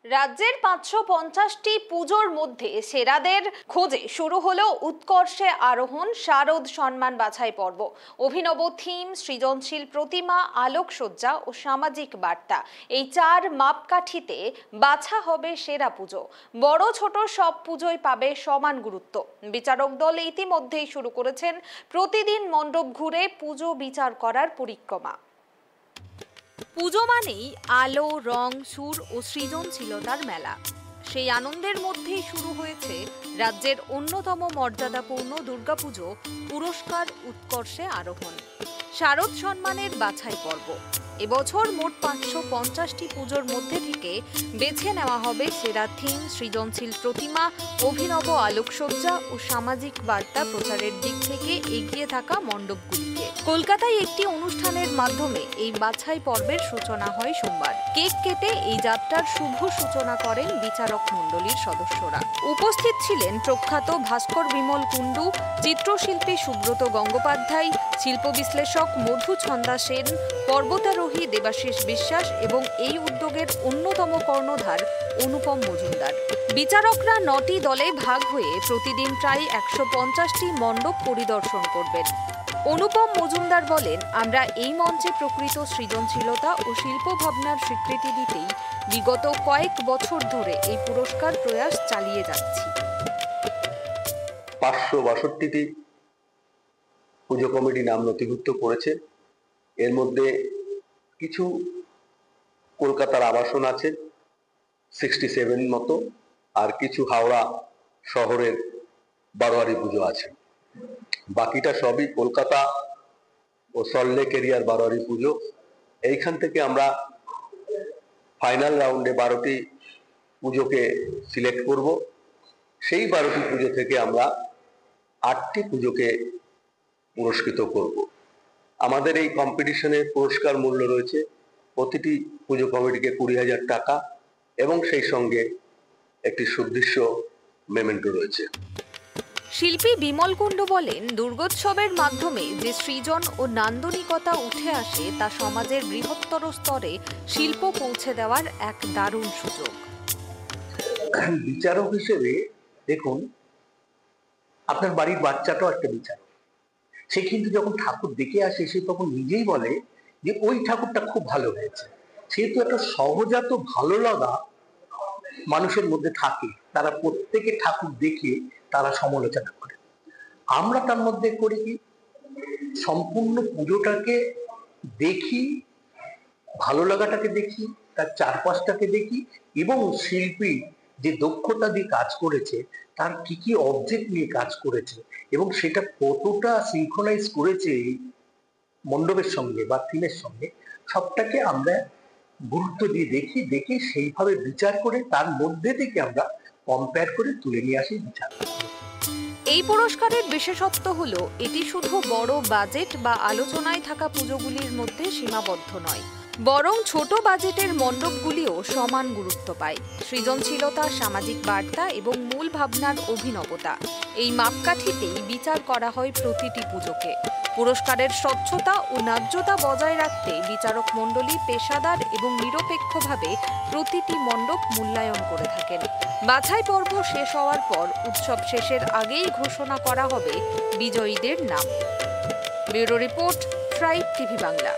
রাজ্যের ৫৫০টি পুজোর মধ্যে সেরাদের খোঁজে শুরু হলো উৎকর্ষে আরোহণ শারদ সম্মান বাছাই পর্ব। অভিনব থিম, সৃজনশীল প্রতিমা, আলোকসজ্জা ও সামাজিক বার্তা, এই চার মাপকাঠিতে বাছা হবে সেরা পুজো। বড় ছোট সব পুজোই পাবে সমান গুরুত্ব। বিচারক দল ইতিমধ্যেই শুরু করেছেন প্রতিদিন মণ্ডপ ঘুরে পুজো বিচার করার পরিক্রমা। পুজো মানেই আলো, রং, সুর ও সৃজনশীলতার মেলা। সেই আনন্দের মধ্যেই শুরু হয়েছে রাজ্যের অন্যতম মর্যাদাপূর্ণ দুর্গাপুজো পুরস্কার উৎকর্ষে আরোহণ শারদ সম্মানের বাছাই পর্ব। এবছর মোট ৫৫০টি পুজোর মধ্যে থেকে বেছে নেওয়া হবে সেরা থিম, সৃজনশীল প্রতিমা, অভিনব আলোকসজ্জা ও সামাজিক বার্তা প্রচারের দিক থেকে এগিয়ে থাকা মণ্ডপগুলিকে। কলকাতায় একটি অনুষ্ঠানের মাধ্যমে এই বাছাই পর্বের সূচনা হয় সোমবার। কেক কেটে এই যাত্রার শুভ সূচনা করেন বিচারক মণ্ডলীর সদস্যরা। উপস্থিত ছিলেন প্রখ্যাত ভাস্কর বিমল কুণ্ডু, চিত্রশিল্পী সুব্রত গঙ্গোপাধ্যায়, শিল্প বিশ্লেষক মধু ছন্দা সেন, পর্বতারোহী দেবাশিস বিশ্বাস এবং এই উদ্যোগের অন্যতম কর্ণধার অনুপম মজুমদার। বিচারকরা ৯টি দলে ভাগ হয়ে প্রতিদিন প্রায় ১৫০টি মণ্ডপ পরিদর্শন করবেন। অনুপম মজুমদার বলেন, আমরা এই মঞ্চে প্রকৃত সৃজনশীলতা ও শিল্প ভাবনার স্বীকৃতি দিতেই বিগত কয়েক বছর ধরে এই পুরস্কার প্রয়াস চালিয়ে যাচ্ছি। ৫৬২টি পুজো কমিটি নাম নথিভুক্ত করেছে। এর মধ্যে কিছু কলকাতার আবাসন আছে 67 মতো, আর কিছু হাওড়া শহরের বারোয়ারি পুজো আছে। বাকিটা সবই কলকাতা ও সল্টলেক এরিয়ার বারোয়ারি পুজো। এইখান থেকে আমরা ফাইনাল রাউন্ডে 12টি পুজোকে সিলেক্ট করব। সেই 12টি পুজো থেকে আমরা 8টি পুজোকে পুরস্কৃত করব। আমাদের এই কম্পিটিশনের পুরস্কার মূল্য রয়েছে প্রতিটি পুজো কমিটিকে 20,000 টাকা এবং সেই সঙ্গে একটি সুদৃশ্য মেমেন্টো রয়েছে। শিল্পী বিমল কুণ্ডু বলেন, দুর্গোৎসবের মাধ্যমে যে সৃজন ও নান্দনিকতা উঠে আসে তা সমাজের বৃহত্তর স্তরে শিল্প পৌঁছে দেওয়ার এক দারুণ সুযোগ। বিচারক হিসেবে দেখুন, আপনার বাড়ির বাচ্চাটাও একটা বিচারক। সে কিন্তু যখন ঠাকুর দেখে আসে সে তখন নিজেই বলে যে ওই ঠাকুরটা খুব ভালো হয়েছে। সেহেতু একটা সহজাত ভালো লাগা মানুষের মধ্যে থাকে। তারা প্রত্যেকে ঠাকুর দেখে তারা সমালোচনা করে। আমরা তার মধ্যে করি কি, সম্পূর্ণ পুজোটাকে দেখি, ভালো লাগাটাকে দেখি, তার চারপাশটাকে দেখি এবং শিল্পী যে দক্ষতা দিয়ে কাজ করেছে, তার কি কি অবজেক্ট নিয়ে কাজ করেছে এবং সেটা কতটা সিনক্রোনাইজ করেছে মণ্ডপের সঙ্গে বা থিমের সঙ্গে, সবটাকে আমরা গুরুত্ব দিয়ে দেখে সেইভাবে বিচার করে তার মধ্যে থেকে আমরা কম্পেয়ার করে তুলে নিয়ে আসি বিচার। এই পুরস্কারের বিশেষত্ব হলো এটি শুধু বড় বাজেট বা আলোচনায় থাকা পুজোগুলির মধ্যে সীমাবদ্ধ নয়, বরং ছোট বাজেটের মণ্ডপগুলিও সমান গুরুত্ব পায়। সৃজনশীলতা, সামাজিক বার্তা এবং মূল ভাবনার অভিনবতা, এই মাপকাঠিতেই বিচার করা হয় প্রতিটি পুজোকে। পুরস্কারের স্বচ্ছতা ও ন্যায্যতা বজায় রাখতে বিচারক মণ্ডলী পেশাদার এবং নিরপেক্ষভাবে প্রতিটি মণ্ডপ মূল্যায়ন করে থাকেন। বাছাই পর্ব শেষ হওয়ার পর উৎসব শেষের আগেই ঘোষণা করা হবে বিজয়ীদের নাম। Bureau report, tribe TV Bangla.